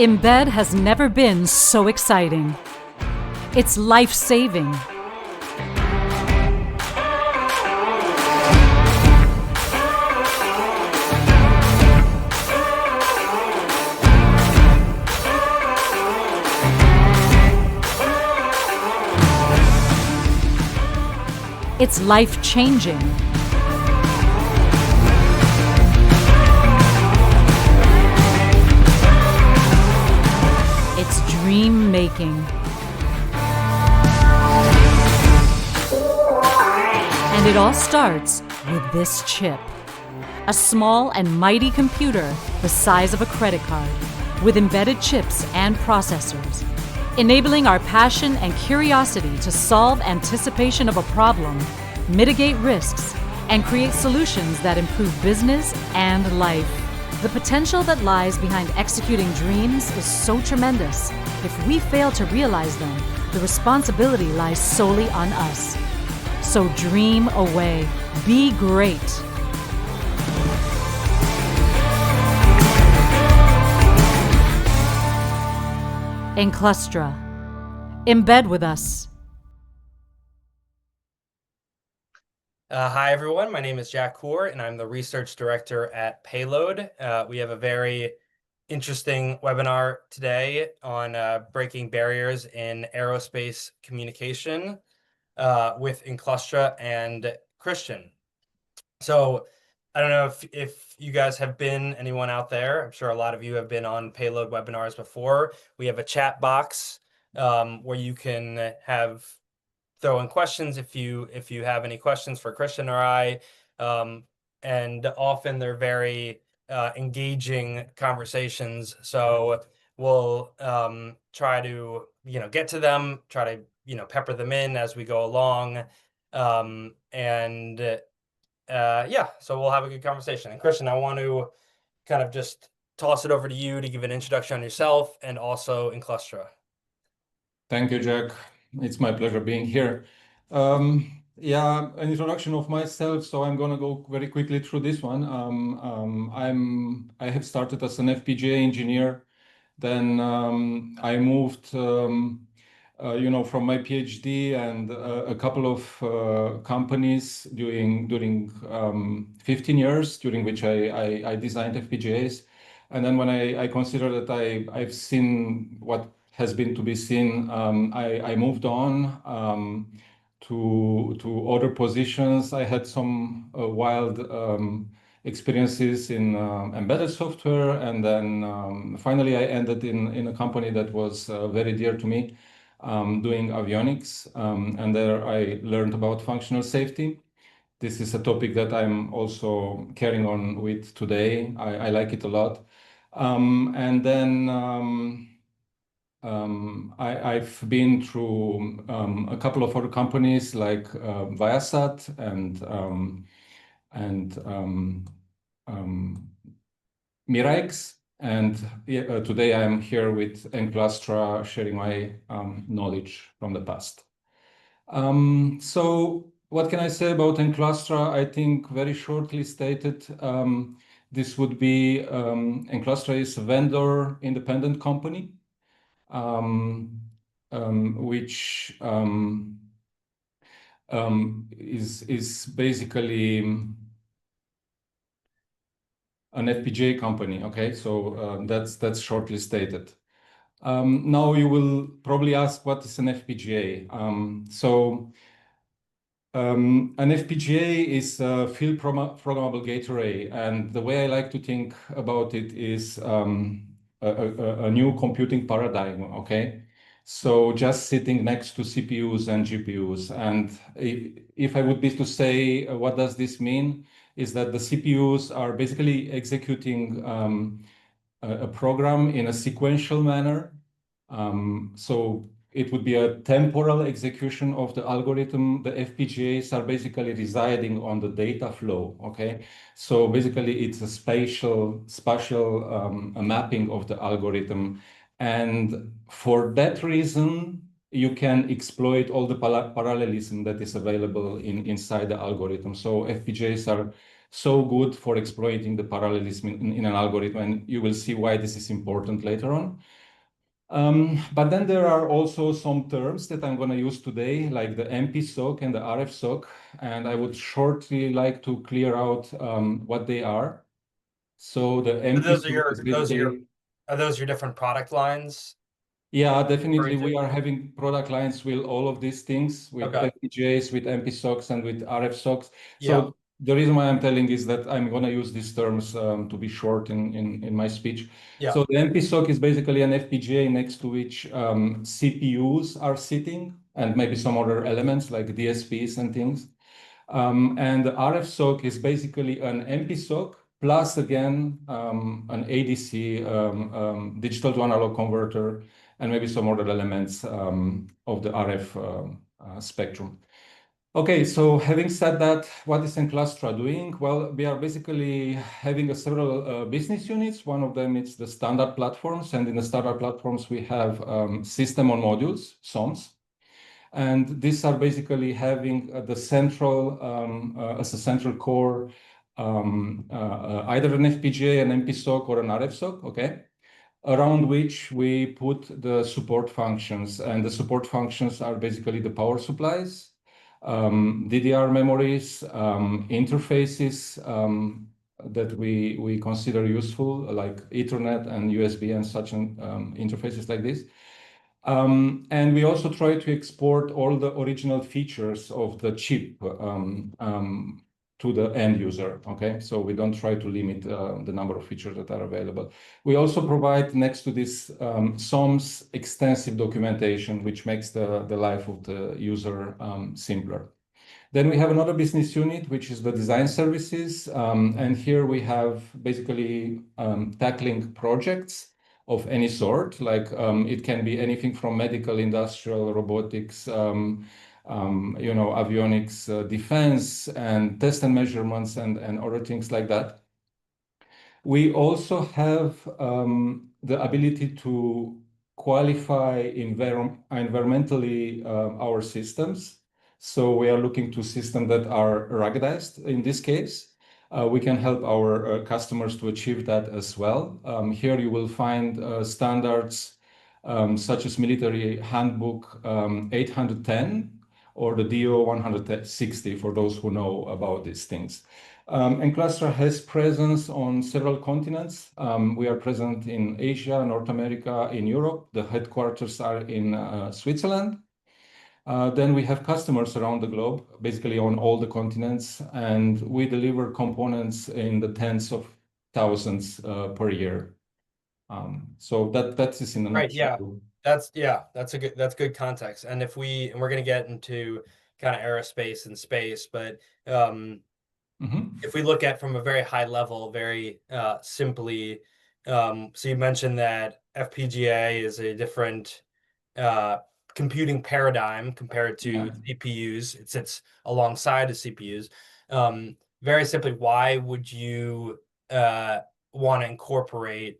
Embed has never been so exciting. It's life-saving. It's life-changing. It's dream-making. And it all starts with this chip. A small and mighty computer the size of a credit card, with embedded chips and processors, enabling our passion and curiosity to solve anticipation of a problem, mitigate risks, and create solutions that improve business and life. The potential that lies behind executing dreams is so tremendous. If we fail to realize them, the responsibility lies solely on us. So dream away. Be great. Enclustra. Embed with us. Hi, everyone. My name is Jack Kaur, and I'm the Research Director at Payload. We have a very interesting webinar today on breaking barriers in aerospace communication with Enclustra and Christian. So I don't know if you guys have been, anyone out there, I'm sure a lot of you have been on Payload webinars before. We have a chat box where you can throw in questions if you have any questions for Christian or I, and often they're very engaging conversations. So we'll try to get to them, try to pepper them in as we go along, yeah, so we'll have a good conversation. And Christian, I want to kind of just toss it over to you to give an introduction on yourself and also Enclustra. Thank you, Jack. It's my pleasure being here. Yeah, an introduction of myself. So I'm gonna go very quickly through this one. I have started as an FPGA engineer. Then I moved, from my PhD and a couple of companies during 15 years, during which I designed FPGAs. And then when I consider that I've seen what has been to be seen, I moved on to other positions. I had some wild experiences in embedded software, and then finally I ended in a company that was very dear to me, doing avionics, and there I learned about functional safety. This is a topic that I'm also carrying on with today. I like it a lot. And then I've been through a couple of other companies like Viasat and Miraix. And today I'm here with Enclustra, sharing my knowledge from the past. So what can I say about Enclustra? I think very shortly stated, this would be Enclustra is a vendor independent company, which is basically an FPGA company. Okay, so that's shortly stated. Now you will probably ask, what is an FPGA? An FPGA is a field programmable gate array, and the way I like to think about it is a new computing paradigm. Okay, so just sitting next to CPUs and GPUs, and if I would be to say what does this mean, is that the CPUs are basically executing a program in a sequential manner. So it would be a temporal execution of the algorithm. The FPGAs are basically residing on the data flow. Okay, so basically it's a spatial a mapping of the algorithm, and for that reason, you can exploit all the parallelism that is available inside the algorithm. So FPGAs are so good for exploiting the parallelism in an algorithm, and you will see why this is important later on. But then there are also some terms that I'm going to use today, like the MP-SoC and the RFSoC, and I would shortly like to clear out what they are. So the MP-SoC is basically... Are those your different product lines? Yeah, definitely. We are having product lines with all of these things, with Okay. FPGAs, with MP-SoCs, and with RFSoCs. Yeah. So the reason why I'm telling is that I'm going to use these terms to be short in my speech. Yeah. So the MP-SoC is basically an FPGA next to which CPUs are sitting, and maybe some other elements like DSPs and things. And the RFSoC is basically an MP-SoC plus, again, an ADC, digital to analog converter, and maybe some other elements of the RF spectrum. Okay, so having said that, what is Enclustra doing? Well, we are basically having several business units. One of them is the standard platforms, and in the standard platforms, we have system on modules, SOMs. And these are basically having the central, as a central core, either an FPGA, an MP-SoC, or an RFSoC, okay? Around which we put the support functions. And the support functions are basically the power supplies, DDR memories, interfaces that we consider useful, like Ethernet and USB and such interfaces like this. And we also try to export all the original features of the chip to the end user, okay? So we don't try to limit the number of features that are available. We also provide, next to this, SOMs extensive documentation, which makes the life of the user simpler. Then we have another business unit, which is the design services. And here we have basically tackling projects of any sort, like it can be anything from medical, industrial, robotics, avionics, defense, and test and measurements, and other things like that. We also have the ability to qualify environmentally our systems. So we are looking to systems that are ruggedized in this case. We can help our customers to achieve that as well. Here you will find standards such as Military Handbook 810 or the DO 160 for those who know about these things. Enclustra has presence on several continents. We are present in Asia, North America, in Europe. The headquarters are in Switzerland. Then we have customers around the globe, basically on all the continents, and we deliver components in the tens of thousands per year. So that is in a nutshell. Yeah. That's good context. And we're going to get into kind of aerospace and space, but if we look at from a very high level, very simply, so you mentioned that FPGA is a different computing paradigm compared to CPUs. It sits alongside of CPUs. Very simply, why would you want to incorporate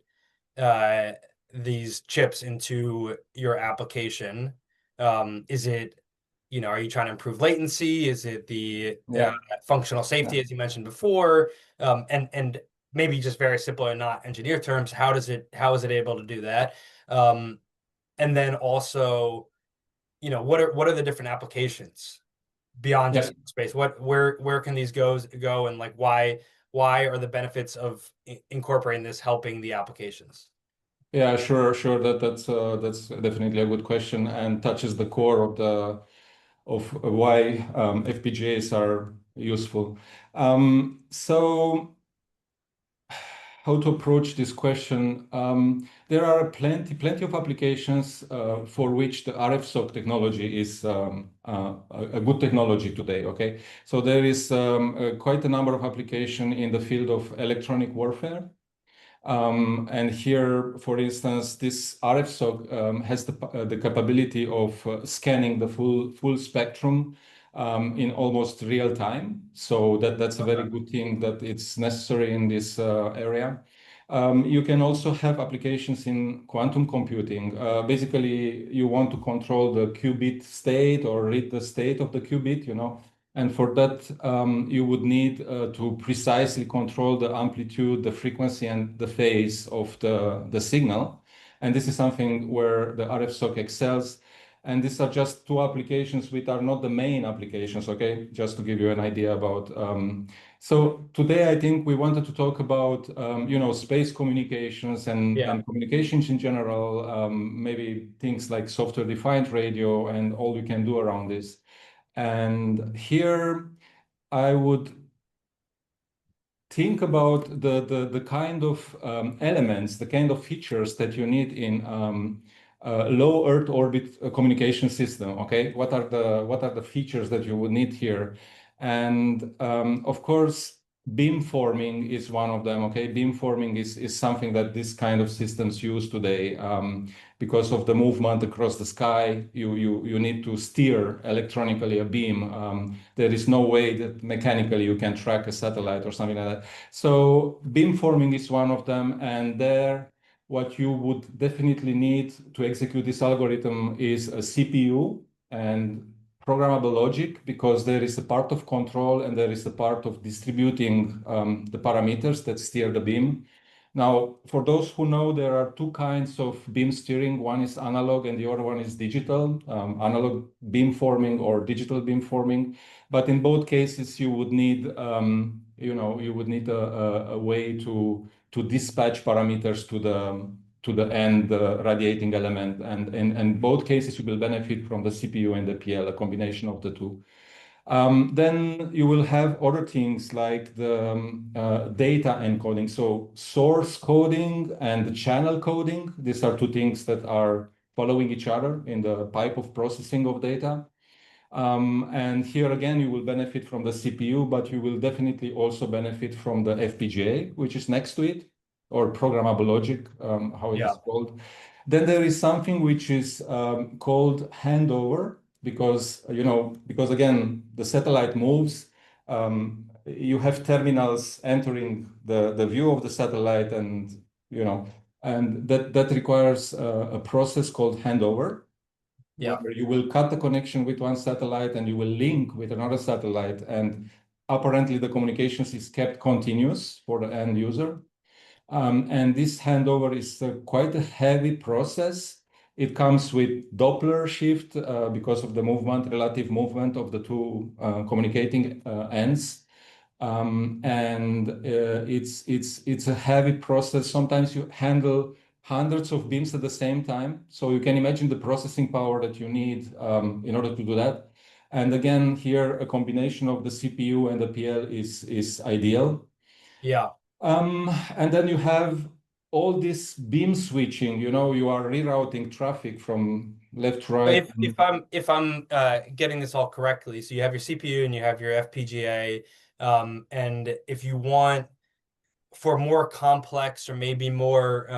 these chips into your application? Is it, are you trying to improve latency? Is it the functional safety, as you mentioned before? And maybe just very simple and not engineer terms, how is it able to do that? And then also, what are the different applications beyond just space? Where can these go, and like why are the benefits of incorporating this helping the applications? Yeah, sure. That's definitely a good question and touches the core of why FPGAs are useful. So how to approach this question? There are plenty of applications for which the RFSoC technology is a good technology today. Okay, so there is quite a number of applications in the field of electronic warfare. And here, for instance, this RFSoC has the capability of scanning the full spectrum in almost real time. So that's a very good thing that it's necessary in this area. You can also have applications in quantum computing. Basically, you want to control the qubit state or read the state of the qubit, and for that, you would need to precisely control the amplitude, the frequency, and the phase of the signal. And this is something where the RFSoC excels. And these are just two applications which are not the main applications, okay? Just to give you an idea about. So today, I think we wanted to talk about, space communications and communications in general, maybe things like software-defined radio and all we can do around this. And here I would think about the kind of elements, the kind of features that you need in low Earth orbit communication system. Okay, what are the features that you would need here? And of course, beamforming is one of them. Okay, beamforming is something that this kind of systems use today. Because of the movement across the sky, you need to steer electronically a beam. There is no way that mechanically you can track a satellite or something like that. So beamforming is one of them, and there what you would definitely need to execute this algorithm is a CPU and programmable logic, because there is a part of control and there is a part of distributing the parameters that steer the beam. Now, for those who know, there are two kinds of beam steering. One is analog and the other one is digital, analog beamforming or digital beamforming. But in both cases, you would need, a way to dispatch parameters to the end radiating element. And in both cases, you will benefit from the CPU and the PL, a combination of the two. Then you will have other things like the data encoding. So source coding and channel coding. These are two things that are following each other in the pipe of processing of data. And here again, you will benefit from the CPU, but you will definitely also benefit from the FPGA, which is next to it, or programmable logic, how it is called. Then there is something which is called handover, because again, the satellite moves. You have terminals entering the view of the satellite, and that requires a process called handover, where you will cut the connection with one satellite and you will link with another satellite, and apparently the communications is kept continuous for the end user. And this handover is quite a heavy process. It comes with Doppler shift because of the relative movement of the two communicating ends. And it's a heavy process. Sometimes you handle hundreds of beams at the same time. So you can imagine the processing power that you need in order to do that. And again, here, a combination of the CPU and the PL is ideal. Yeah. And then you have all this beam switching, you are rerouting traffic from left to right. If I'm getting this all correctly, so you have your CPU and you have your FPGA, and if you want for more complex or maybe more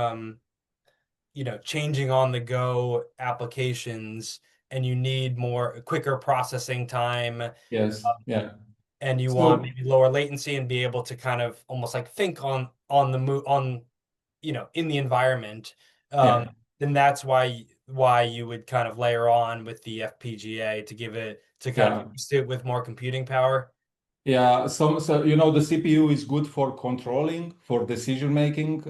changing on the go applications, and you need quicker processing time. Yes. Yeah. And you want maybe lower latency and be able to kind of almost like think on the move in the environment. Then that's why you would kind of layer on with the FPGA to kind of boost it with more computing power. Yeah, so the CPU is good for controlling, for decision making,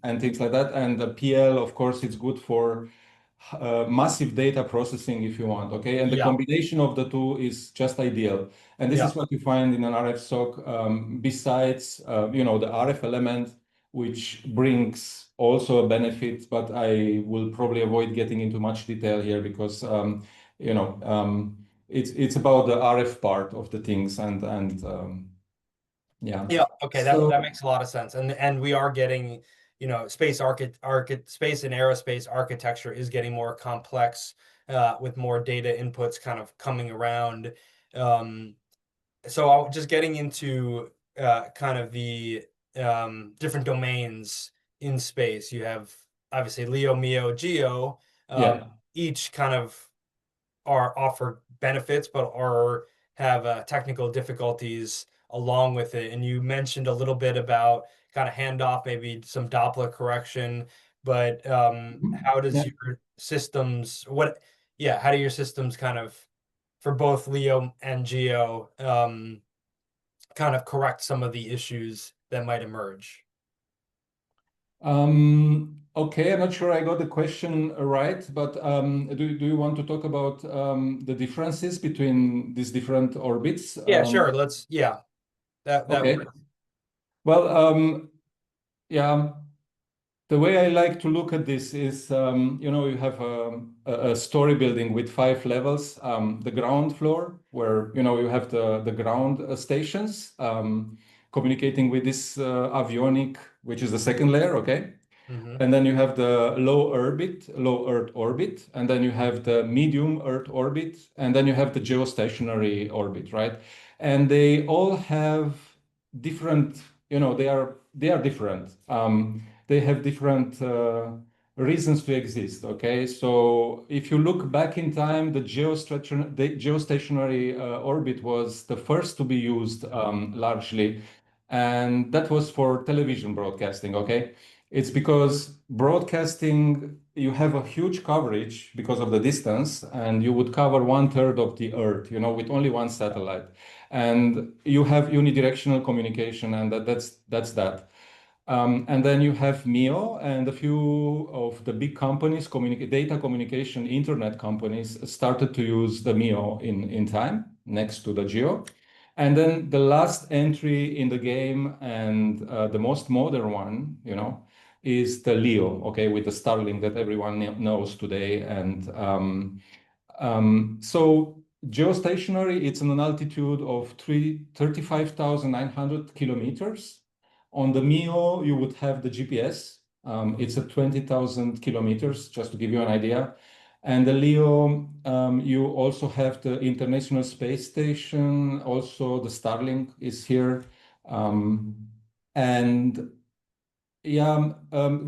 and things like that. And the PL, of course, it's good for massive data processing if you want. Okay, and the combination of the two is just ideal. And this is what you find in an RFSoC. Besides, the RF element, which brings also a benefit, but I will probably avoid getting into much detail here because it's about the RF part of the things, and yeah. Yeah. Okay. So, that makes a lot of sense. And we are getting, space and aerospace architecture is getting more complex, with more data inputs kind of coming around. So I'll just getting into kind of the different domains in space. You have obviously LEO, MEO, GEO. Each kind of offer benefits, but have technical difficulties along with it. And you mentioned a little bit about kind of handoff, maybe some Doppler correction, but how does Yeah. your systems, how do your systems kind of, for both Leo and Geo, kind of correct some of the issues that might emerge? Okay, I'm not sure I got the question right, but do you want to talk about the differences between these different orbits? Yeah, sure. That Okay. works. Well, yeah, the way I like to look at this is, you have a story building with 5 levels. The ground floor, where, you have the ground stations communicating with this avionic, which is the second layer, okay? Mm-hmm. And then you have the low Earth orbit, and then you have the medium Earth orbit, and then you have the geostationary orbit, right? And they all have different, they are different. They have different reasons to exist. Okay, so if you look back in time, the geostationary orbit was the first to be used largely, and that was for television broadcasting. Okay, it's because broadcasting, you have a huge coverage because of the distance, and you would cover 1/3 of the Earth, with only one satellite, and you have unidirectional communication, and that's that. And then you have MEO, and a few of the big companies, data communication internet companies, started to use the MEO in time next to the GEO. And then the last entry in the game, and the most modern one, is the LEO, okay, with the Starlink that everyone knows today. And so geostationary, it's on an altitude of 35,900 kilometers. On the MEO, you would have the GPS. It's at 20,000 kilometers, just to give you an idea. And the LEO, you also have the International Space Station. Also, the Starlink is here. And yeah,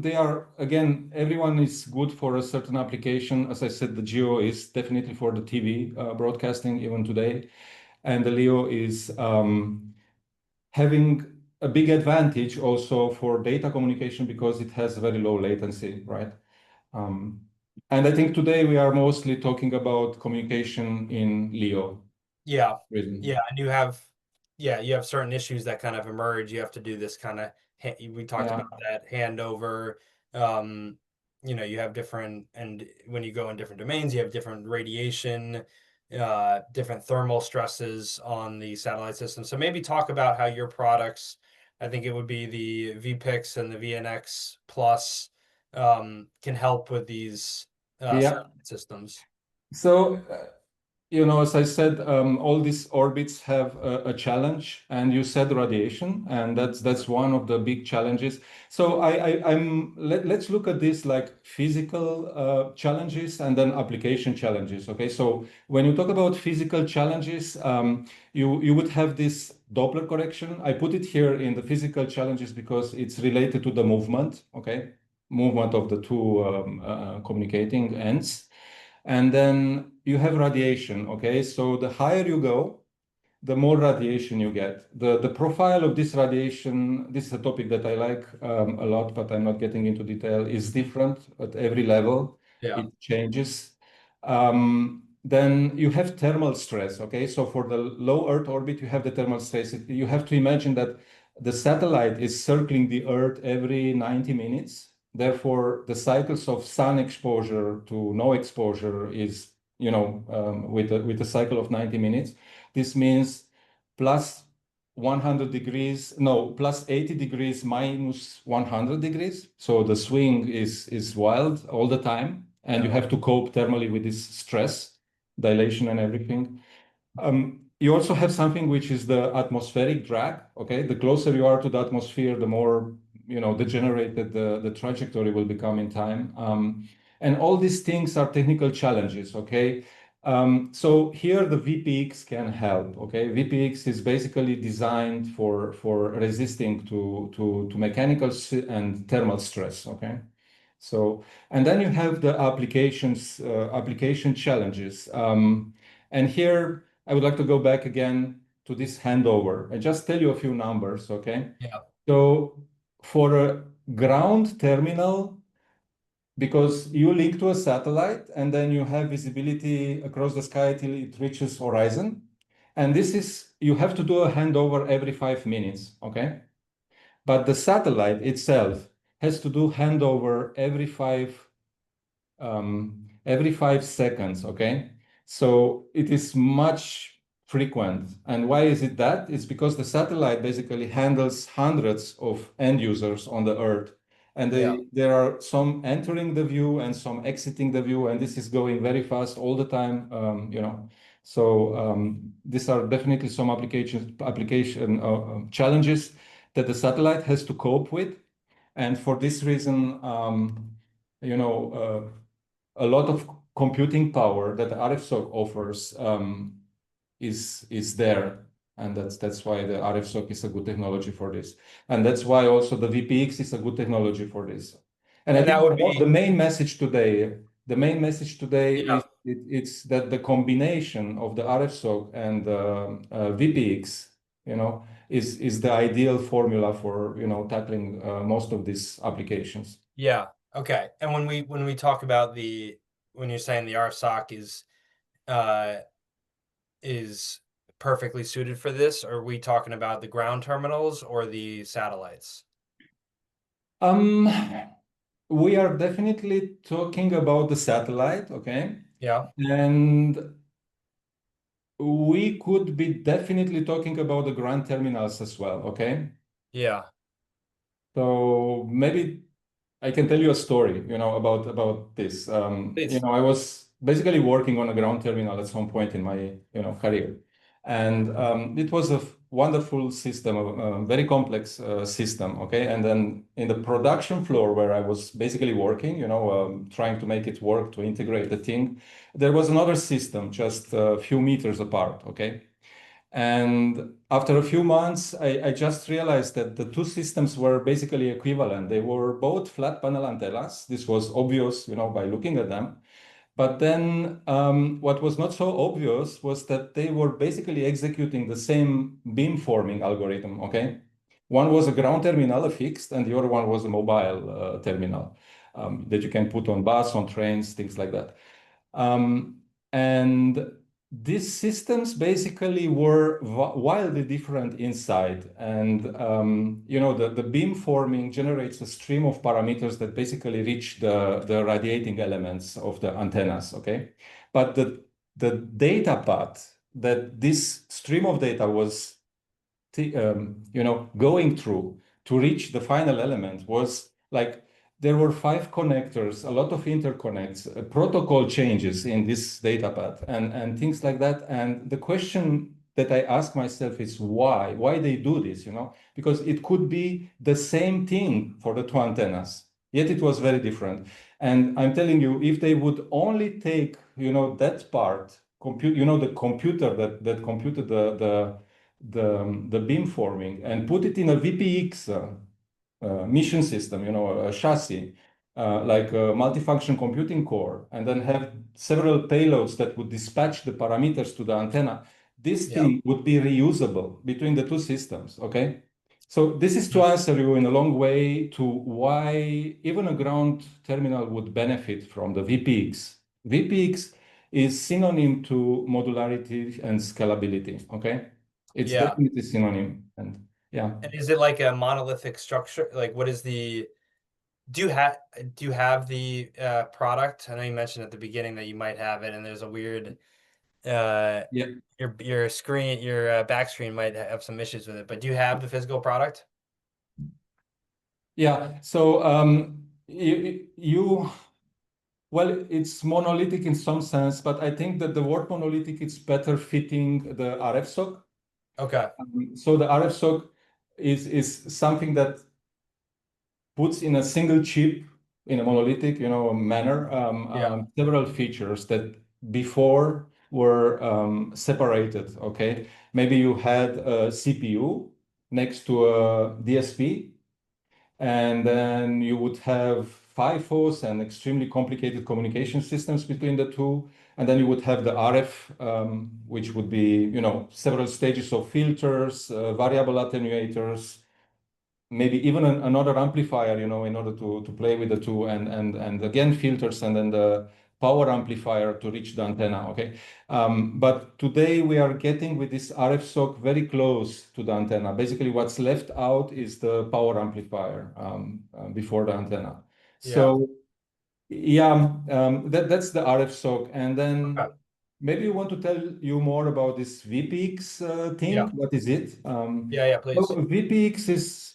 they are, again, everyone is good for a certain application. As I said, the Geo is definitely for the TV broadcasting even today. And the LEO is having a big advantage also for data communication because it has very low latency, right? Um, and I think today we are mostly talking about communication in LEO. Yeah. Really. Yeah. And you have certain issues that kind of emerge. You have to do this kind of, we talked Yeah. about that handover. You have different, and when you go in different domains, you have different radiation, different thermal stresses on the satellite system. So maybe talk about how your products, I think it would be the VPIX and the VNX Plus, can help with these Yeah. satellite systems. So, as I said, all these orbits have a challenge, and you said radiation, and that's one of the big challenges. So let's look at this like physical challenges and then application challenges. Okay, so when you talk about physical challenges, you would have this Doppler correction. I put it here in the physical challenges because it's related to the movement. Okay, movement of the two communicating ends. And then you have radiation, okay? So the higher you go, the more radiation you get. The profile of this radiation, this is a topic that I like a lot, but I'm not getting into detail, is different at every level. Yeah. It changes. Then you have thermal stress, okay? So for the low Earth orbit, you have the thermal stress. You have to imagine that the satellite is circling the Earth every 90 minutes. Therefore, the cycles of sun exposure to no exposure is, with a cycle of 90 minutes. This means plus 100 degrees, no, plus 80 degrees minus 100 degrees. So the swing is wild all the time, and you have to cope thermally with this stress, dilation and everything. You also have something which is the atmospheric drag. Okay, the closer you are to the atmosphere, the more degenerated the trajectory will become in time. And all these things are technical challenges. Okay, so here the VPX can help. Okay, VPX is basically designed for resisting to mechanical and thermal stress. Okay, so and then you have the application challenges. And here I would like to go back again. to this handover. I just tell you a few numbers, okay? Yeah. So for a ground terminal, because you link to a satellite and then you have visibility across the sky till it reaches horizon. And this is, you have to do a handover every 5 minutes, okay? But the satellite itself has to do handover every 5 seconds, okay? So it is much frequent. And why is it that? It's because the satellite basically handles hundreds of end users on the Earth. And Yeah. there are some entering the view and some exiting the view, and this is going very fast all the time, So these are definitely some application challenges that the satellite has to cope with. And for this reason, a lot of computing power that the RFSoC offers is there, and that's why the RFSoC is a good technology for this, and that's why also the VPX is a good technology for this. And I And think that would be, the main message today, yeah. is it's that the combination of the RFSoC and VPX, is the ideal formula for tackling most of these applications. Yeah. Okay. And when we talk about when you're saying the RFSoC uh is perfectly suited for this, are we talking about the ground terminals or the satellites? Um, we are definitely talking about the satellite, okay? Yeah. And we could be definitely talking about the ground terminals as well, okay? Yeah. So maybe I can tell you a story, about this. Please. I was basically working on a ground terminal at some point in my, career, and it was a wonderful system, a very complex system. Okay, and then in the production floor where I was basically working, trying to make it work to integrate the thing, there was another system just a few meters apart. Okay, and after a few months, I just realized that the two systems were basically equivalent. They were both flat panel antennas. This was obvious, by looking at them. But then what was not so obvious was that they were basically executing the same beamforming algorithm, okay? One was a ground terminal, a fixed, and the other one was a mobile terminal that you can put on bus, on trains, things like that. Um, and these systems basically were wildly different inside. And, the beam forming generates a stream of parameters that basically reach the radiating elements of the antennas, okay? But the data path that this stream of data was going through to reach the final element was like there were 5 connectors, a lot of interconnects, protocol changes in this data path, and things like that. And the question that I ask myself is why? Why they do this? Because it could be the same thing for the two antennas, yet it was very different. And I'm telling you, if they would only take, that part, the computer that computed the beamforming and put it in a VPX mission system, a chassis, like a multifunction computing core, and then have several payloads that would dispatch the parameters to the antenna, this Yeah. thing would be reusable between the two systems, okay? So this is to Mhm. answer you in a long way to why even a ground terminal would benefit from the VPX. VPX is synonym to modularity and scalability, okay? It's Yeah. definitely synonym, and yeah. And is it like a monolithic structure? Like what is do you have the product? I know you mentioned at the beginning that you might have it and there's a weird Yeah. your screen, your back screen might have some issues with it, but do you have the physical product? Yeah. So well, it's monolithic in some sense, but I think that the word monolithic is better fitting the RFSoC. Okay. So the RFSoC is something that puts in a single chip in a monolithic, manner, Yeah. several features that before were separated. Okay, maybe you had a CPU next to a DSP, and then you would have FIFOs and extremely complicated communication systems between the two. And then you would have the RF, which would be, several stages of filters, variable attenuators, maybe even another amplifier, in order to play with the two, and again filters, and then the power amplifier to reach the antenna. Okay, but today we are getting with this RFSoC very close to the antenna. Basically, what's left out is the power amplifier before the antenna. So that's the RFSoC, and then. Okay. Maybe you want to tell you more about this VPX thing. Yeah. What is it? Please. VPX is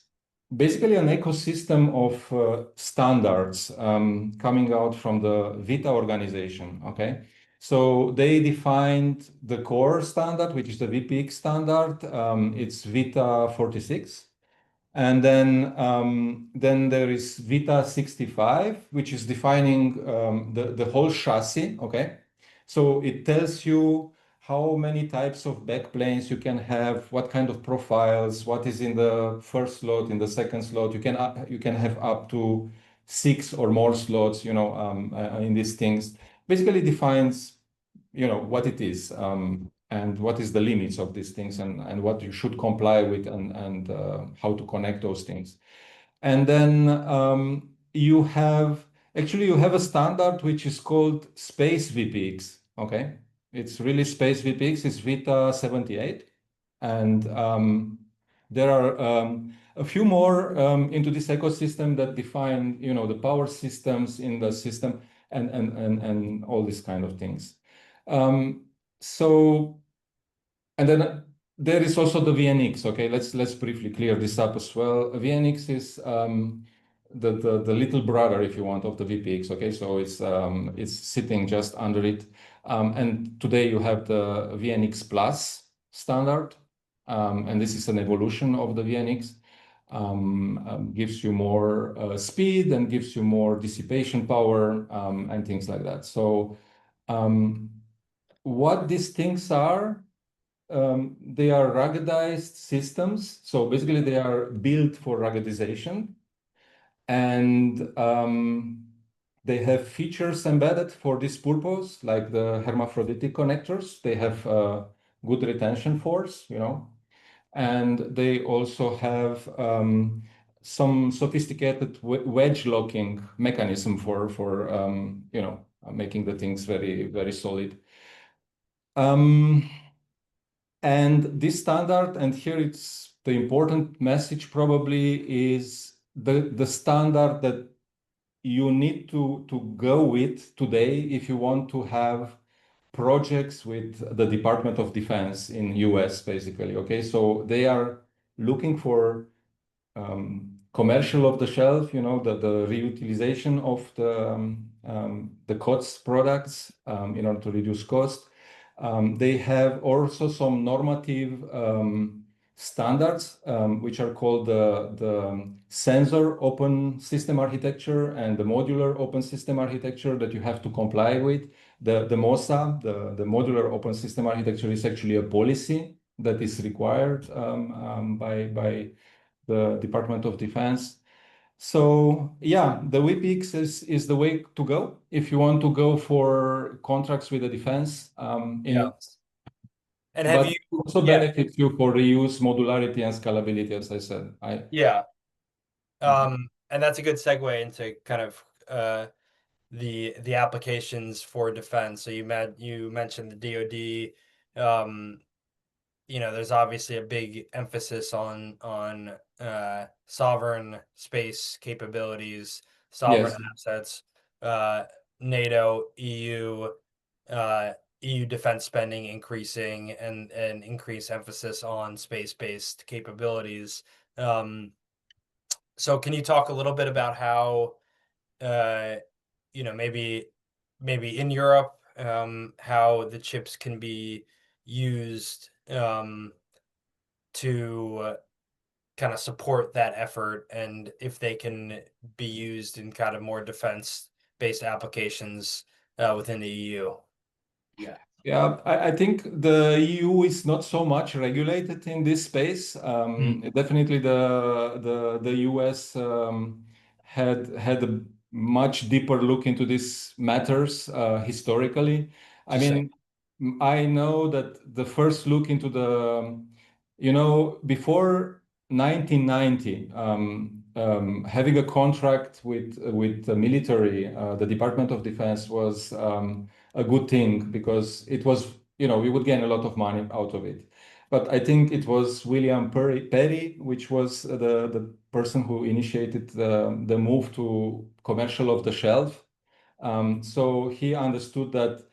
basically an ecosystem of standards coming out from the VITA organization. Okay, so they defined the core standard, which is the VPX standard. It's VITA 46. And then there is VITA 65, which is defining the whole chassis. Okay, so it tells you how many types of backplanes you can have, what kind of profiles, what is in the first slot, in the second slot. You can have up to 6 or more slots, in these things. Basically defines, what it is, and what is the limits of these things, and what you should comply with, and how to connect those things. And then you have a standard which is called Space VPX. Okay, it's really Space VPX. It's VITA 78, and there are a few more into this ecosystem that define, the power systems in the system, and all these kind of things. So, and then there is also the VNX. Okay, let's briefly clear this up as well. VNX is the little brother, if you want, of the VPX. Okay, so it's sitting just under it. And today you have the VNX Plus standard, and this is an evolution of the VNX. Gives you more speed and gives you more dissipation power, and things like that. So what these things are, they are ruggedized systems. So basically they are built for ruggedization, and they have features embedded for this purpose, like the hermaphroditic connectors. They have good retention force, and they also have some sophisticated wedge locking mechanism for making the things very, very solid. And this standard, and here it's the important message probably, is the standard that you need to go with today if you want to have projects with the Department of Defense in US, basically. Okay, so they are looking for commercial off the shelf, the reutilization of the COTS products in order to reduce cost. They have also some normative standards, which are called the sensor open system architecture and the modular open system architecture that you have to comply with. The MOSA, the modular open system architecture, is actually a policy that is required by the Department of Defense. So yeah, the VPX is the way to go if you want to go for contracts with the defense. And have but you also benefits you for reuse, modularity, and scalability, as I said. And that's a good segue into kind of the applications for defense. So you mentioned the DoD. There's obviously a big emphasis on sovereign space capabilities, sovereign assets, NATO, EU defense spending increasing, and increased emphasis on space-based capabilities. So can you talk a little bit about how, maybe in Europe, how the chips can be used to kind of support that effort, and if they can be used in kind of more defense-based applications within the EU? Yeah, I think the EU is not so much regulated in this space. Definitely the US had a much deeper look into these matters historically. I mean, I know that the first look into the, before 1990, having a contract with the military, the Department of Defense was a good thing because it was, we would gain a lot of money out of it. But I think it was William Perry, which was the person who initiated the move to commercial off the shelf. So he understood that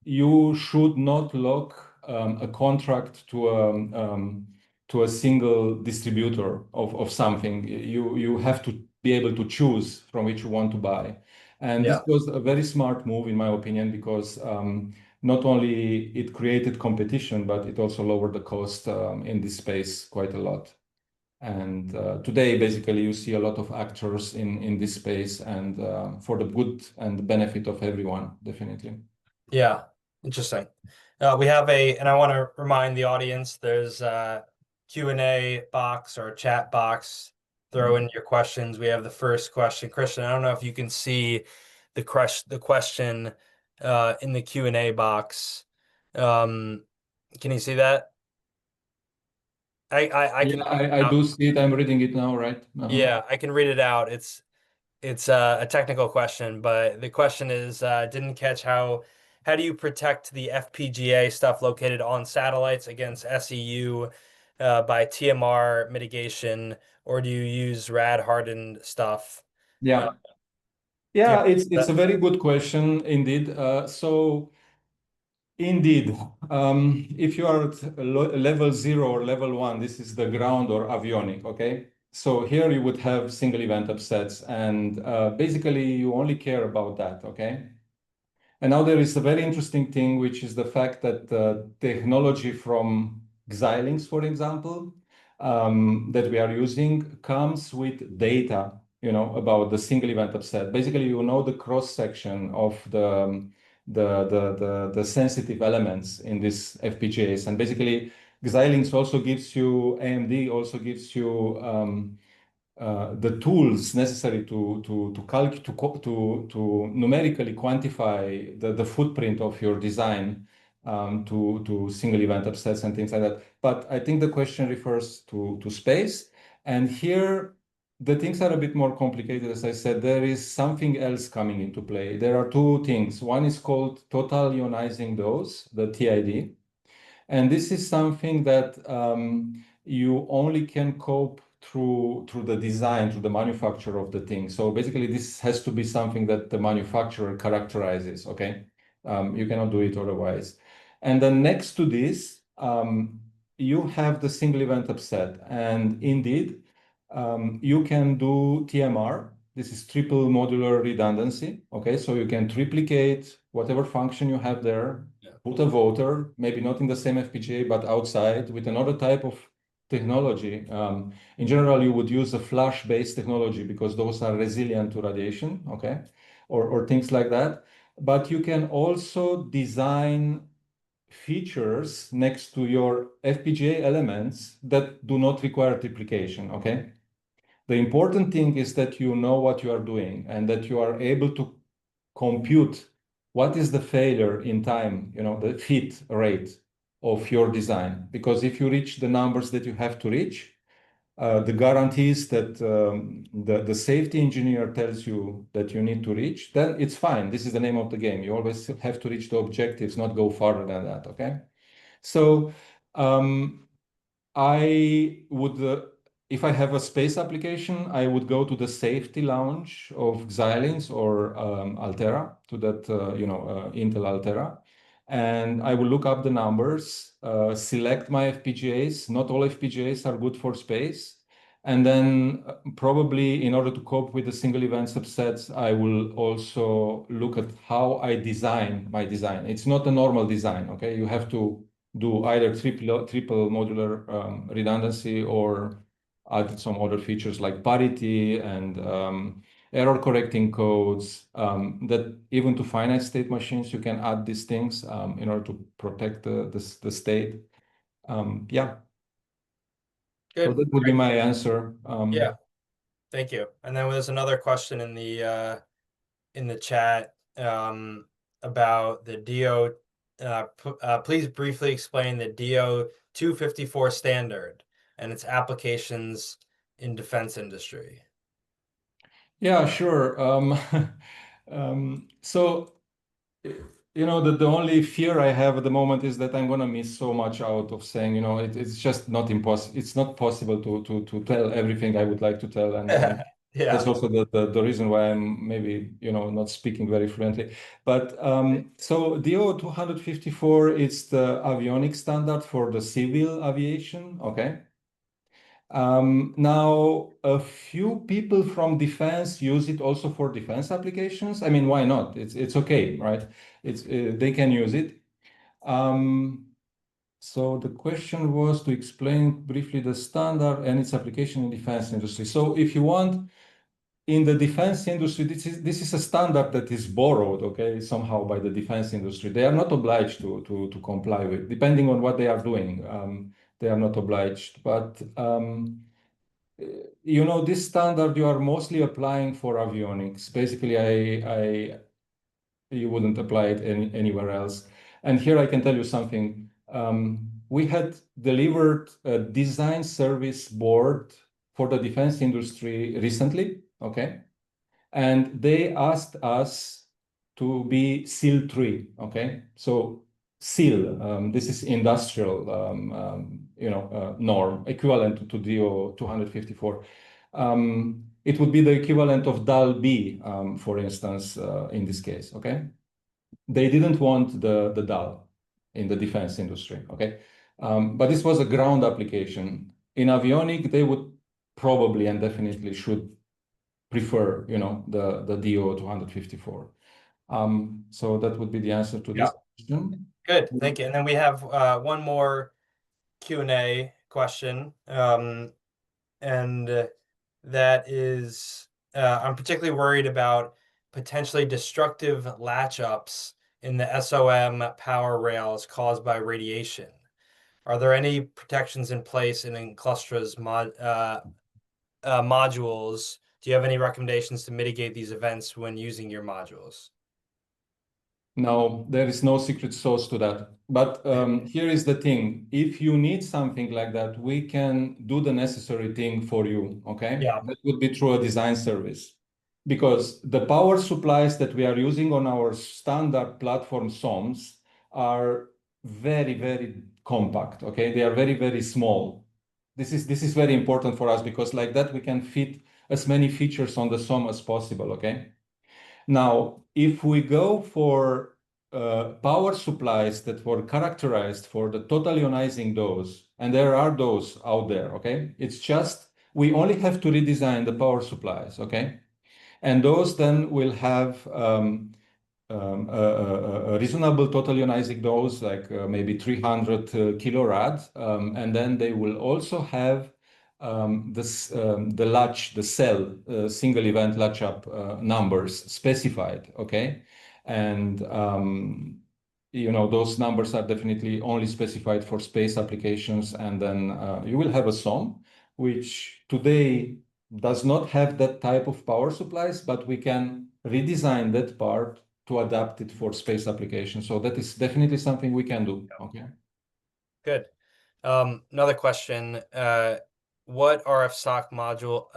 you should not lock a contract to a single distributor of something. You have to be able to choose from which you want to buy. And this was a very smart move, in my opinion, because not only it created competition, but it also lowered the cost in this space quite a lot. And today, basically, you see a lot of actors in this space, and for the good and the benefit of everyone, definitely. Yeah, interesting. We have and I want to remind the audience, there's a Q&A box or a chat box. Throw in your questions. We have the first question. Christian, I don't know if you can see the question in the Q&A box. Can you see that? I can. I do see it. I'm reading it now, right? Yeah, I can read it out. It's a technical question, but the question is, didn't catch how do you protect the FPGA stuff located on satellites against SEU by TMR mitigation, or do you use rad hardened stuff? Yeah. Yeah, it's a very good question indeed. So indeed, if you are at level 0 or level 1, this is the ground or avionic, okay? So here you would have single event upsets, and basically you only care about that, okay? And now there is a very interesting thing, which is the fact that technology from Xilinx, for example, that we are using comes with data, about the single event upset. Basically, the cross section of the sensitive elements in these FPGAs, and basically Xilinx also gives you, AMD also gives you the tools necessary to numerically quantify the footprint of your design to single event upsets and things like that. But I think the question refers to space, and here the things are a bit more complicated. As I said, there is something else coming into play. There are two things. One is called total ionizing dose, the TID, and this is something that you only can cope through the design, through the manufacture of the thing. So basically, this has to be something that the manufacturer characterizes, okay? You cannot do it otherwise. And then next to this, you have the single event upset. And indeed, you can do TMR. This is triple modular redundancy, okay? So you can triplicate whatever function you have there, put a voter, maybe not in the same FPGA, but outside with another type of technology. In general, you would use a flash-based technology because those are resilient to radiation, okay? Or things like that. But you can also design features next to your FPGA elements that do not require triplication, okay? The important thing is that you know what you are doing and that you are able to compute what is the failure in time, the fit rate of your design. Because if you reach the numbers that you have to reach, the guarantees that the safety engineer tells you that you need to reach, then it's fine. This is the name of the game. You always have to reach the objectives, not go farther than that, okay? So I would, if I have a space application, I would go to the safety lounge of Xilinx or Altera, to that, Intel Altera. And I will look up the numbers, select my FPGAs. Not all FPGAs are good for space. And then probably in order to cope with the single event subsets, I will also look at how I design my design. It's not a normal design, okay? You have to do either triple modular redundancy or add some other features like parity and error correcting codes, that even to finite state machines, you can add these things in order to protect the state. Yeah. Good. So that would be my answer. Yeah, thank you. And then there's another question in the chat. about the DO. Please briefly explain the DO 254 standard and its applications in defense industry. Yeah, sure. So, the only fear I have at the moment is that I'm going to miss so much out of saying, it's just not impossible. It's not possible to tell everything I would like to tell. And that's Yeah. also the reason why I'm maybe, not speaking very fluently. But so DO 254, it's the avionics standard for the civil aviation. Okay. Now, a few people from defense use it also for defense applications. I mean, why not? It's okay, right? They can use it. So the question was to explain briefly the standard and its application in defense industry. So if you want, in the defense industry, this is a standard that is borrowed, okay, somehow by the defense industry. They are not obliged to comply with, depending on what they are doing. They are not obliged, but this standard you are mostly applying for avionics. Basically, you wouldn't apply it anywhere else. And here I can tell you something. We had delivered a design service board for the defense industry recently, okay? And they asked us to be SEAL 3, okay? So SEAL, this is industrial, norm, equivalent to DO 254. It would be the equivalent of DAL B, for instance, in this case, okay? They didn't want the DAL in the defense industry, okay? But this was a ground application. In avionic, they would probably and definitely should prefer, the DO 254. So that would be the answer to this question. Good, thank you. And then we have one more Q&A question, and that is, I'm particularly worried about potentially destructive latch-ups in the SOM power rails caused by radiation. Are there any protections in place in Enclustra's modules? Do you have any recommendations to mitigate these events when using your modules? No, there is no secret sauce to that. But here is the thing. If you need something like that, we can do the necessary thing for you, okay? Yeah. That would be through a design service. Because the power supplies that we are using on our standard platform SOMs are very, very compact, okay? They are very, very small. This is very important for us because like that we can fit as many features on the SOM as possible, okay? Now, if we go for power supplies that were characterized for the total ionizing dose, and there are those out there, okay? It's just, we only have to redesign the power supplies, okay? And those then will have a reasonable total ionizing dose, like maybe 300 kilorad, and then they will also have the cell single event latch up numbers specified, okay? And those numbers are definitely only specified for space applications, and then you will have a SOM, which today does not have that type of power supplies, but we can redesign that part to adapt it for space applications. So that is definitely something we can do. Okay. Good. Another question. What RFSoC module?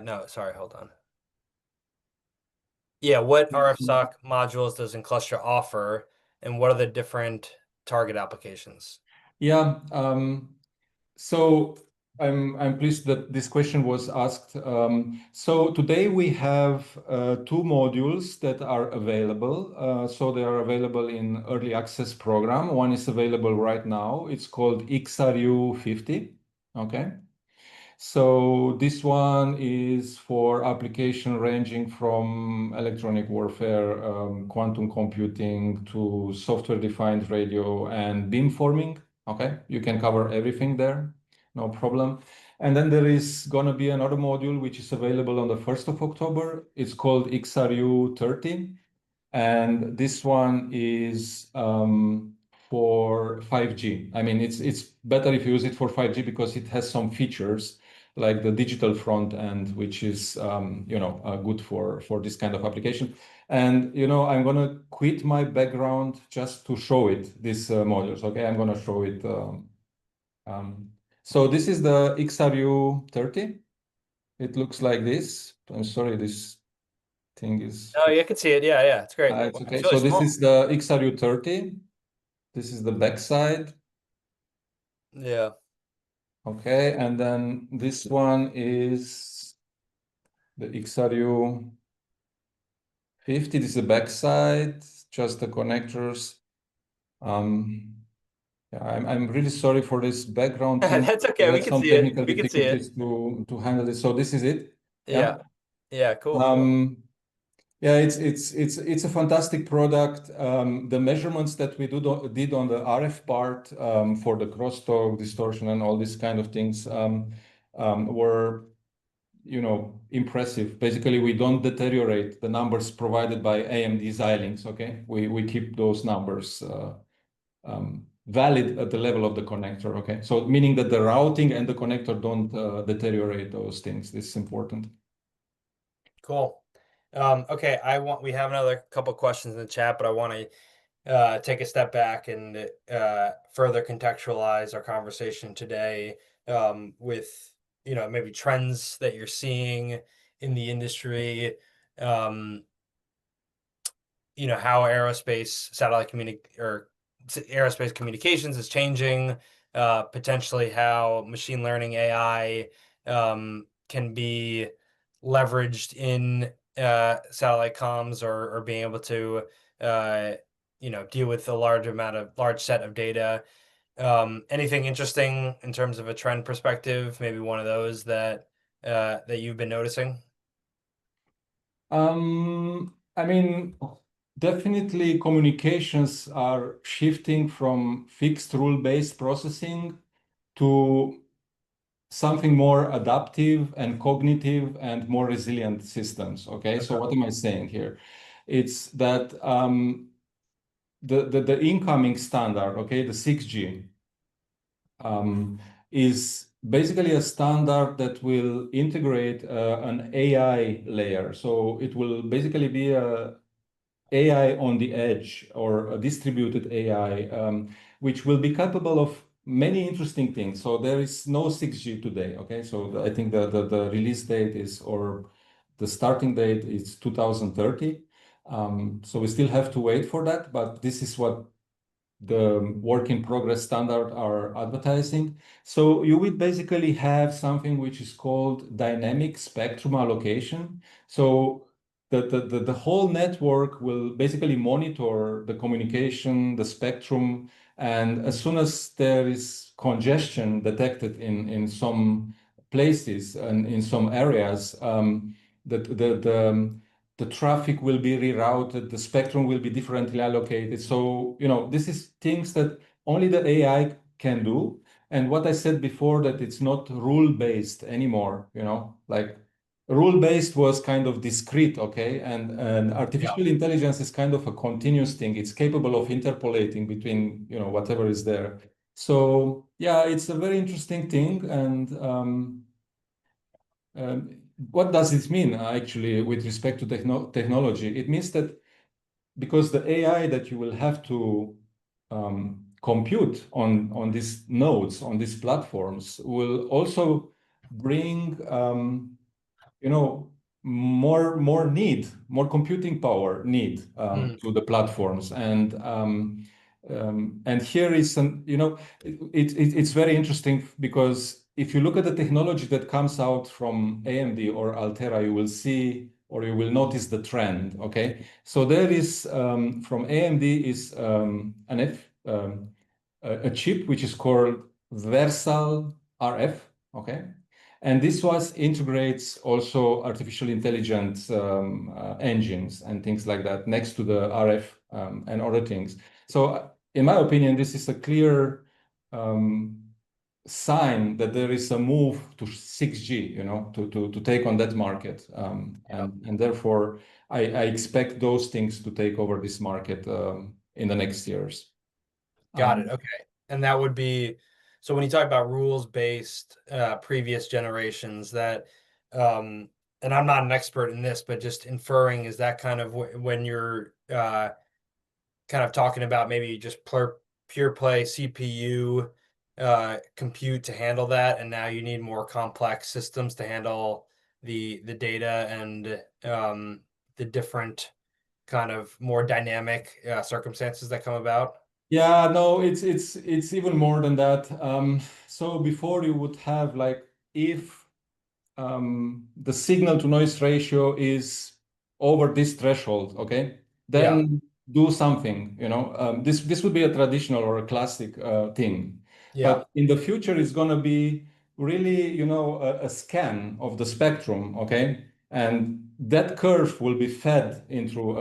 No, sorry, hold on. Yeah, what RFSoC modules does Enclustra offer, and what are the different target applications? Yeah. So I'm pleased that this question was asked. So today we have two modules that are available. So they are available in early access program. One is available right now. It's called XRU50. Okay. So this one is for application ranging from electronic warfare, quantum computing to software-defined radio and beamforming. Okay, you can cover everything there, no problem. And then there is gonna be another module which is available on the 1st of October. It's called XRU30. And this one is for 5G. I mean, it's better if you use it for 5G because it has some features like the digital front end, which is good for this kind of application. And I'm gonna quit my background just to show it, these modules. Okay, I'm gonna show it. So this is the XRU30. It looks like this. I'm sorry, this thing is. Oh, you can see it. Yeah, it's great. It's Wow, okay. it's really So this small. is the XRU30. This is the backside. Yeah. Okay, and then this one is the XRU50. This is the backside, just the connectors. Yeah, I'm really sorry for this background thing. That's okay. We We had can some see it. technical We can see it. difficulties to handle this. So this is it. Yeah. Yeah, cool. Yeah, it's a fantastic product. The measurements that we did on the RF part for the crosstalk, distortion, and all these kind of things were, impressive. Basically, we don't deteriorate the numbers provided by AMD Xilinx. Okay, we keep those numbers valid at the level of the connector. Okay, so meaning that the routing and the connector don't deteriorate those things. This is important. Cool. Okay, we have another couple questions in the chat, but I want to take a step back and further contextualize our conversation today with maybe trends that you're seeing in the industry. How aerospace communications is changing, potentially how machine learning AI can be leveraged in satellite comms or being able to deal with a large set of data. Anything interesting in terms of a trend perspective? Maybe one of those that you've been noticing? I mean, definitely communications are shifting from fixed rule-based processing to something more adaptive and cognitive and more resilient systems. Okay, so what am I saying here? It's that the incoming standard, okay, the 6G, is basically a standard that will integrate an AI layer. So it will basically be a AI on the edge or a distributed AI, which will be capable of many interesting things. So there is no 6G today. Okay, so I think the release date is, or the starting date is 2030. So we still have to wait for that, but this is what the work in progress standard are advertising. So you would basically have something which is called dynamic spectrum allocation. So the whole network will basically monitor the communication, the spectrum, and as soon as there is congestion detected in some places and in some areas, the traffic will be rerouted, the spectrum will be differently allocated. So, this is things that only the AI can do. And what I said before, that it's not rule-based anymore, like rule-based was kind of discrete, okay? And artificial intelligence is kind of a continuous thing. It's capable of interpolating between, whatever is there. So yeah, it's a very interesting thing. And what does it mean actually with respect to technology? It means that because the AI that you will have to compute on these nodes, on these platforms, will also bring more computing power need to the platforms. And here is it's very interesting, because if you look at the technology that comes out from AMD or Altera, you will see, or you will notice the trend. Okay, so there is from AMD is a chip which is called Versal RF. Okay, and this was integrates also artificial intelligence engines and things like that next to the RF and other things. So in my opinion, this is a clear sign that there is a move to 6G, to take on that market. And therefore, I expect those things to take over this market in the next years. Got it. Okay. And that would be So when you talk about rules-based previous generations, that and I'm not an expert in this, but just inferring, is that kind of when you're kind of talking about maybe just pure play CPU compute to handle that, and now you need more complex systems to handle the data and the different kind of more dynamic circumstances that come about? Yeah, no, it's even more than that. So before you would have like if the signal to noise ratio is over this threshold, okay, Yeah, then do something, you know. This would be a traditional or a classic thing. yeah, But in the future, it's going to be really, you know, a scan of the spectrum, okay? And that curve will be fed into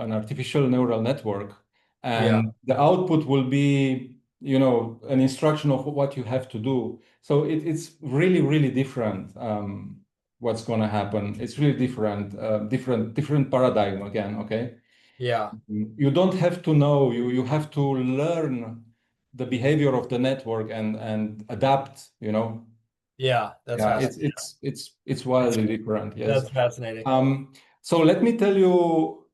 an artificial neural network. yeah, And the output will be, you know, an instruction of what you have to do. So it's really, really different what's going to happen. It's really different, different paradigm again, okay? yeah, You don't have to know, you have to learn the behavior of the network and adapt, you know? yeah. That's Yeah, fascinating. it's wildly different, yes. That's fascinating. Um, so let me tell you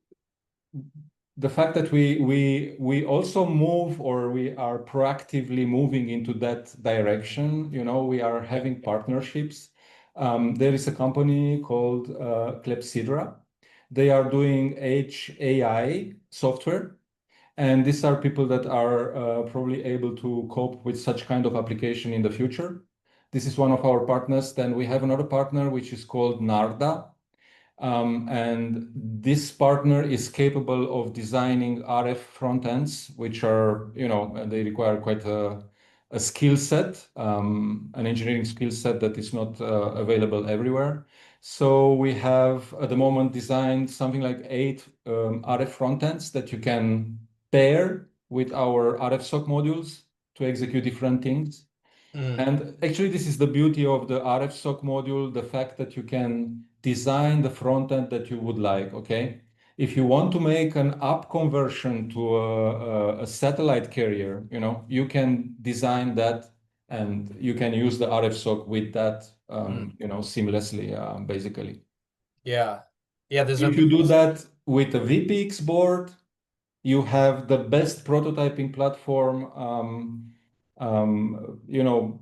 the fact that we also move or we are proactively moving into that direction. You know, we are having partnerships. There is a company called Clepsydra. They are doing Edge AI software, and these are people that are probably able to cope with such kind of application in the future. This is one of our partners. Then we have another partner which is called Narda. And this partner is capable of designing RF front ends, which are, you know, they require quite a skill set, an engineering skill set that is not available everywhere. So we have at the moment designed something like 8 RF front ends that you can pair with our RFSoC modules to execute different things. Mm, And actually, this is the beauty of the RFSoC module, the fact that you can design the front end that you would like, okay? If you want to make an up conversion to a satellite carrier, you know, you can design that and you can use the RFSoC with that, mm. you know, seamlessly, basically. Yeah, yeah. There's If you do that with a VPX board, you have the best prototyping platform, you know,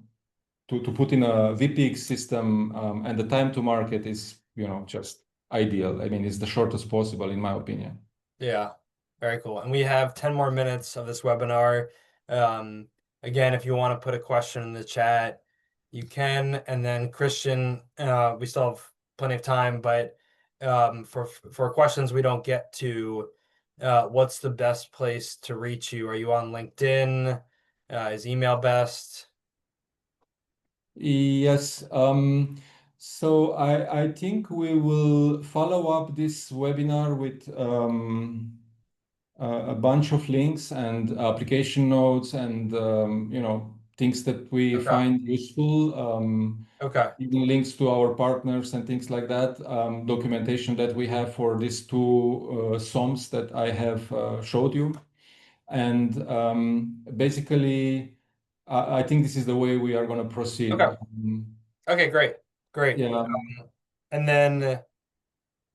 to put in a VPX system, and the time to market is, you know, just ideal. I mean, it's the shortest possible, in my opinion. Yeah, very cool. And we have 10 more minutes of this webinar. Um, Again, if you want to put a question in the chat, you can. And then Christian, we still have plenty of time, but for questions we don't get to, what's the best place to reach you? Are you on LinkedIn? Is email best? Yes. So I think we will follow up this webinar with a bunch of links and application notes and you know, things that we Okay. find useful. Okay. Even links to our partners and things like that, documentation that we have for these two SOMs that I have showed you. And basically, I think this is the way we are going to proceed. Okay. Okay, great. Great. Yeah, And then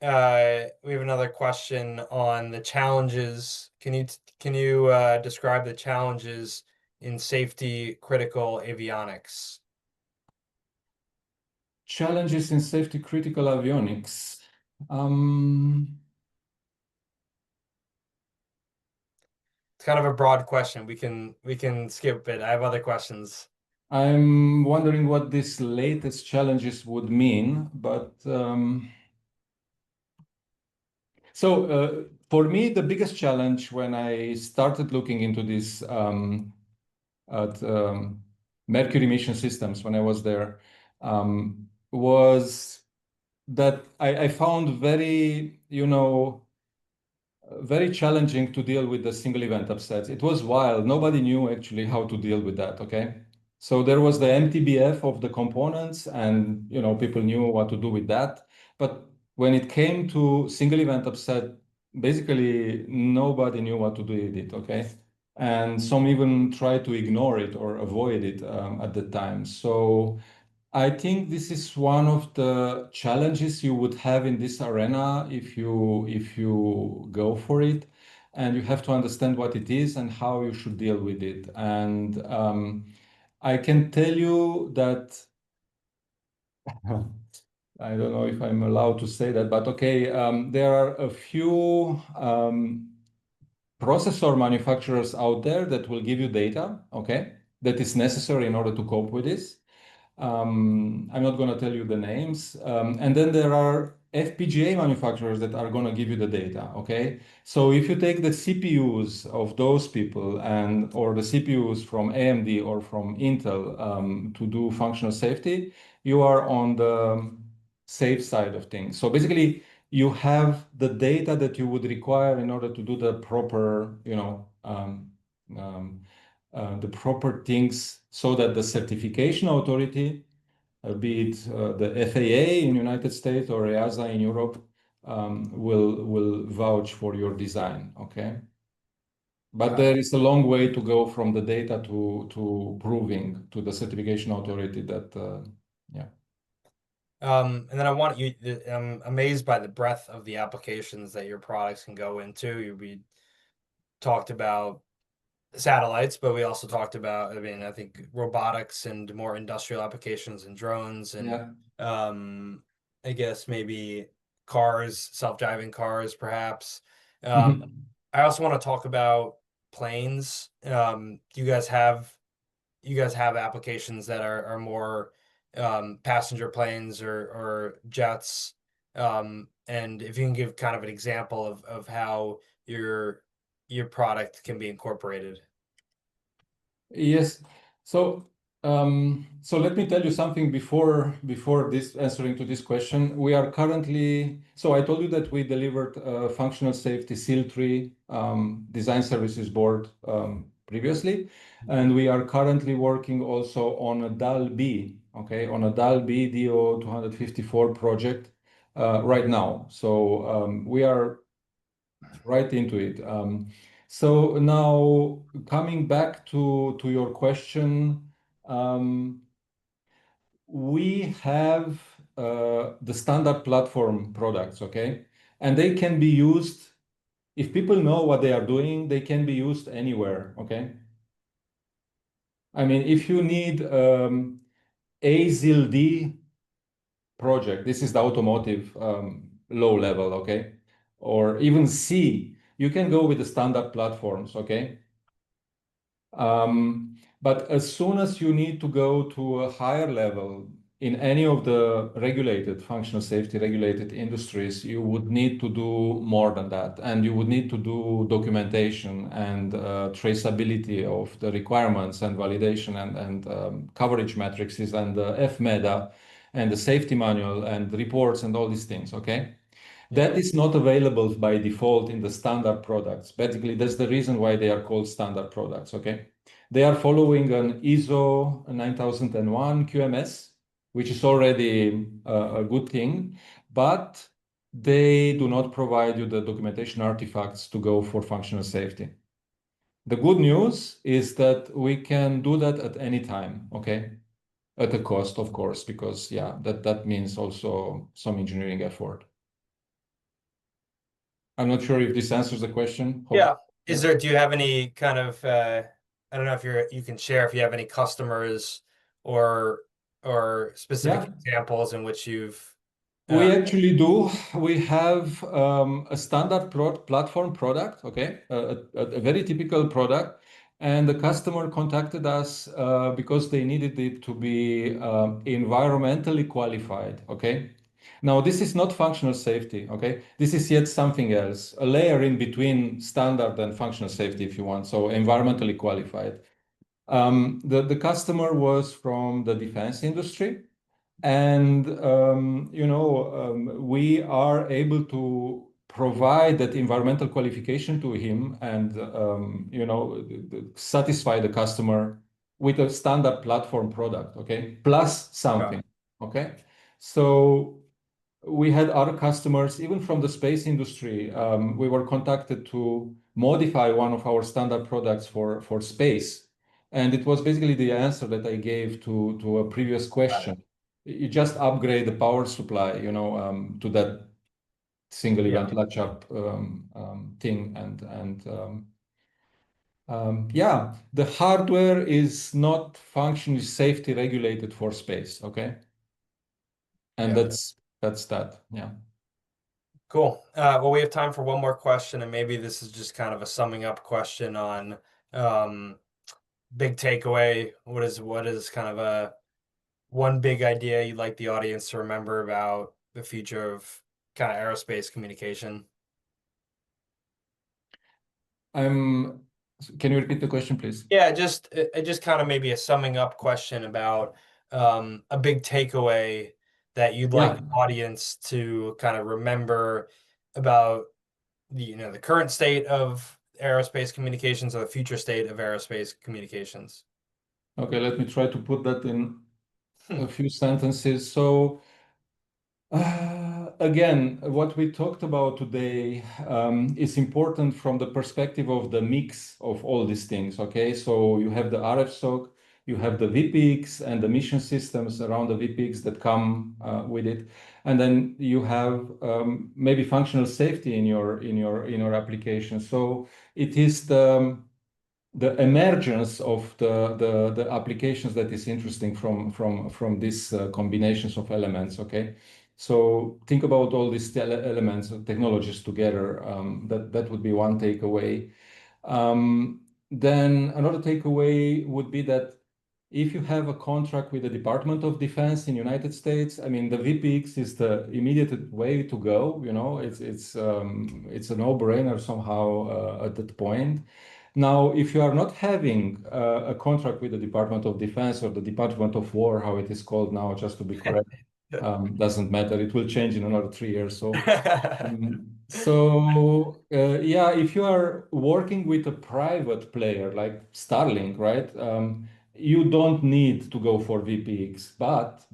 we have another question on the challenges. Can you describe the challenges in safety critical avionics? challenges in safety critical avionics. Um, It's kind of a broad question. We can skip it. I have other questions. I'm wondering what this latest challenges would mean, but so for me, the biggest challenge when I started looking into this at Mercury Mission Systems when I was there was that I found very, you know, very challenging to deal with the single event upsets. It was wild. Nobody knew actually how to deal with that, okay? So there was the MTBF of the components and, you know, people knew what to do with that. But when it came to single event upset, basically nobody knew what to do with it, okay? and some even try to ignore it or avoid it at the time. So I think this is one of the challenges you would have in this arena if you go for it, and you have to understand what it is and how you should deal with it. And I can tell you that I don't know if I'm allowed to say that, but okay, there are a few processor manufacturers out there that will give you data, okay, that is necessary in order to cope with this. I'm not going to tell you the names. And then there are FPGA manufacturers that are going to give you the data, okay? So if you take the CPUs of those people or the CPUs from AMD or from Intel to do functional safety, you are on the safe side of things. So basically, you have the data that you would require in order to do the proper, the proper things so that the certification authority, be it the FAA in United States or EASA in Europe, will vouch for your design, okay? But there is a long way to go from the data to proving to the certification authority that, yeah. And then I'm amazed by the breadth of the applications that your products can go into. We talked about satellites, but we also talked about, I mean, I think robotics and more industrial applications and drones and Yeah. I guess maybe cars, self-driving cars, perhaps. I also want to talk about planes. You guys have applications that are more passenger planes or jets. And if you can give kind of an example of how your product can be incorporated. Yes. So, so let me tell you something before this answering to this question. We are currently, so I told you that we delivered a functional safety SEAL 3 design services board previously, and we are currently working also on a DAL-B, okay, on a DAL-B DO 254 project right now. So we are right into it. So now coming back to your question, we have the standard platform products, okay? And they can be used, if people know what they are doing, they can be used anywhere, okay? I mean, if you need ASIL-D project, this is the automotive low level, okay? Or even C, you can go with the standard platforms, okay? But as soon as you need to go to a higher level in any of the regulated, functional safety regulated industries, you would need to do more than that. And you would need to do documentation and traceability of the requirements and validation and coverage matrices and the FMEDA and the safety manual and reports and all these things, okay? That is not available by default in the standard products. Basically, that's the reason why they are called standard products, okay? They are following an ISO 9001 QMS, which is already a good thing, but they do not provide you the documentation artifacts to go for functional safety. The good news is that we can do that at any time, okay? At a cost, of course, because yeah, that means also some engineering effort. I'm not sure if this answers the question. Yeah. Do you have any kind of, I don't know if you can share if you have any customers or specific examples in which you've. We actually do. We have a standard platform product, okay, a very typical product. And the customer contacted us because they needed it to be environmentally qualified, okay? Now, this is not functional safety, okay? This is yet something else, a layer in between standard and functional safety, if you want, so environmentally qualified. The customer was from the defense industry. And we are able to provide that environmental qualification to him and satisfy the customer with a standard platform product, okay, plus something, okay. So we had other customers, even from the space industry. We were contacted to modify one of our standard products for space. And it was basically the answer that I gave to a previous question. You just upgrade the power supply, to that single event latch-up thing. Yeah, the hardware is not functionally safety regulated for space, okay? And that's that, yeah. Cool. Well, we have time for one more question, and maybe this is just kind of a summing up question on big takeaway. What is kind of a one big idea you'd like the audience to remember about the future of kind of aerospace communication? Can you repeat the question, please? Yeah, just kind of maybe a summing up question about a big takeaway that you'd like the audience to kind of remember about the current state of aerospace communications or the future state of aerospace communications. Okay, let me try to put that in a few sentences. So again, what we talked about today is important from the perspective of the mix of all these things, okay? So you have the RFSoC, you have the VPX and the mission systems around the VPX that come with it. And then you have maybe functional safety in your application. So it is the emergence of the applications that is interesting from these combinations of elements, okay? So think about all these elements and technologies together. That would be one takeaway. Then another takeaway would be that if you have a contract with the Department of Defense in United States, I mean, the VPX is the immediate way to go. It's a no-brainer somehow at that point. Now, if you are not having a contract with the Department of Defense or the Department of War, how it is called now, just to be correct, doesn't matter. It will change in another 3 years. Yeah, if you are working with a private player like Starlink, right? You don't need to go for VPX, but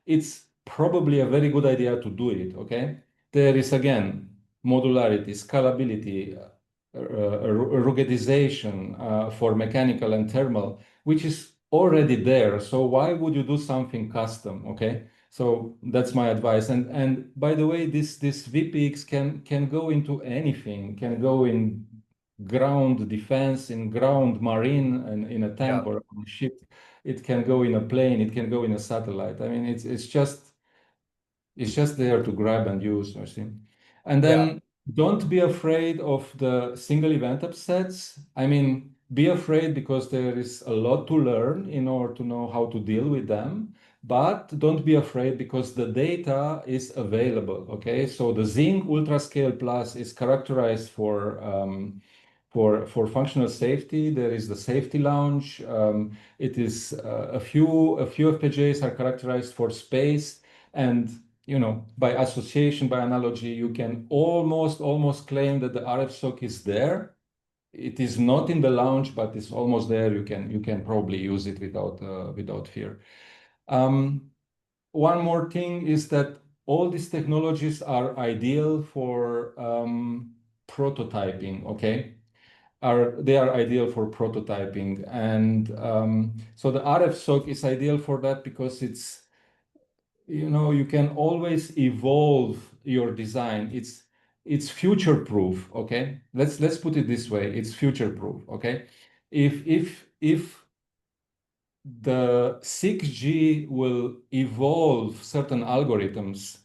it's probably a very good idea to do it, okay? There is, again, modularity, scalability, ruggedization for mechanical and thermal, which is already there. So why would you do something custom, okay? So that's my advice. And by the way, this VPX can go into anything, can go in ground defense, in ground marine, and in a tank or on a ship. It can go in a plane, it can go in a satellite. I mean, it's just there to grab and use, I think. And then don't be afraid of the single event upsets. I mean, be afraid because there is a lot to learn in order to know how to deal with them. But don't be afraid because the data is available, okay? So the Zing UltraScale Plus is characterized for functional safety. There is the safety lounge. It is a few FPGAs are characterized for space, and by association, by analogy, you can almost claim that the RFSoC is there. It is not in the launch, but it's almost there. You can probably use it without fear. One more thing is that all these technologies are ideal for prototyping, okay? They are ideal for prototyping. And so the RFSoC is ideal for that because you can always evolve your design. It's future proof, okay? Let's put it this way. It's future proof, okay? If the 6G will evolve certain algorithms,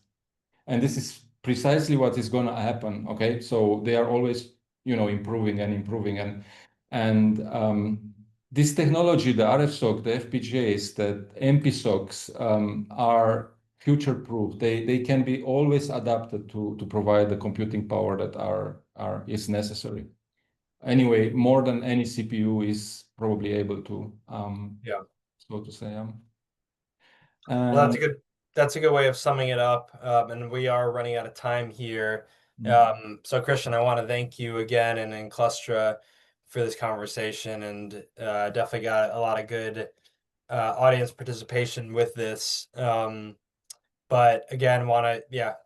and this is precisely what is going to happen, okay? So they are always, improving and improving. And this technology, the RFSoC, the FPGAs, the MPSoCs are future-proof. They can be always adapted to provide the computing power that is necessary. Anyway, more than any CPU is probably able to, so to say. Well, that's a good way of summing it up. And we are running out of time here. So Christian, I want to thank you again and Enclustra for this conversation, and definitely got a lot of good audience participation with this. But again,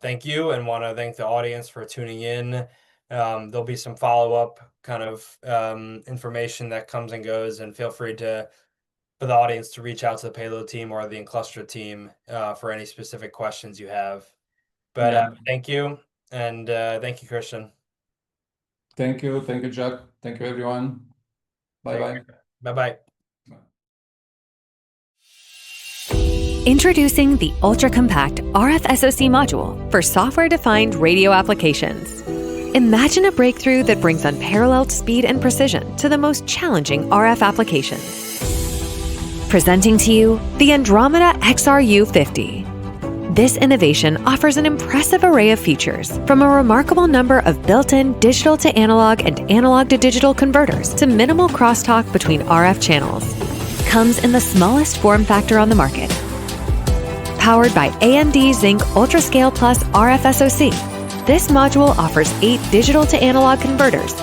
thank you and want to thank the audience for tuning in. There'll be some follow-up kind of information that comes and goes, and feel free for the audience to reach out to the Payload team or the Enclustra team for any specific questions you have. But thank you, and thank you, Christian. Thank you, Jack. Thank you, everyone. Bye-bye. Bye-bye. Introducing the ultra-compact RFSoC module for software-defined radio applications. Imagine a breakthrough that brings unparalleled speed and precision to the most challenging RF applications. Presenting to you the Andromeda XRU50. This innovation offers an impressive array of features, from a remarkable number of built-in digital-to-analog and analog-to-digital converters to minimal crosstalk between RF channels. Comes in the smallest form factor on the market. Powered by AMD Zynq UltraScale Plus RFSoC, this module offers 8 digital-to-analog converters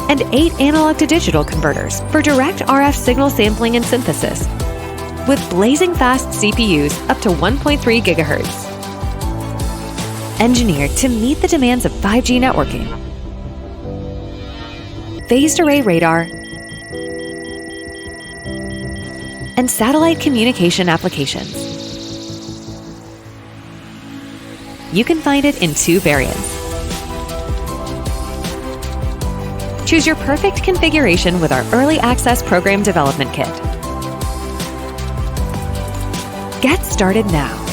and 8 analog-to-digital converters for direct RF signal sampling and synthesis, with blazing fast CPUs up to 1.3 GHz. Engineered to meet the demands of 5G networking, phased array radar, and satellite communication applications. You can find it in 2 variants. Choose your perfect configuration with our Early Access Program Development Kit. Get started now.